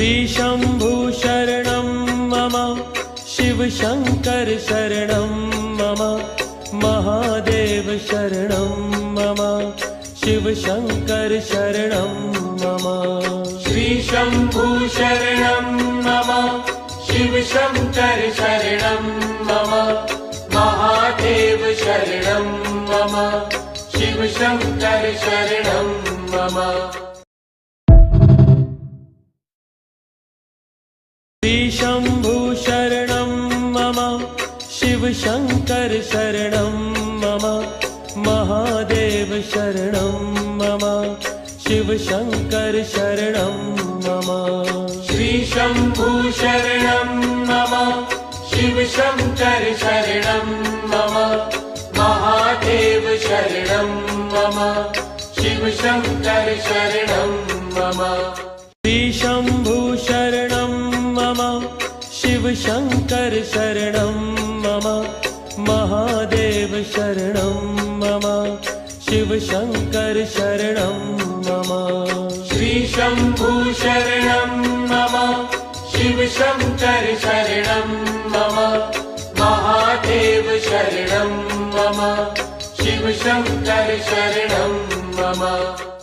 श्रीशम्भु शरणं मम शिव शङ्कर शरणं मम महादेव शरणं मम शिव शङ्कर शरणं मम श्रीशम्भु शरणं मम शिव शङ्कर शरणं मम महादेव शरणं मम शिव शङ्कर शरणं मम श्रीशम्भु शरणं मम शिव शङ्कर शरणं मम महादेव शरणं मम शिव शङ्कर शरणं मम श्रीशम्भु शरणं मम शिव शङ्कर शरणं मम महादेव शरणं मम शिव शङ्कर शरणं मम श्रीशम्भु शरणं मम शिव शङ्कर शरणं मम महादेव शरणं मम शिव शङ्कर शरणं मम श्रीशम्भु शरणं मम शिव शङ्कर शरणं मम महादेव शरणं मम शिव शङ्कर शरणं मम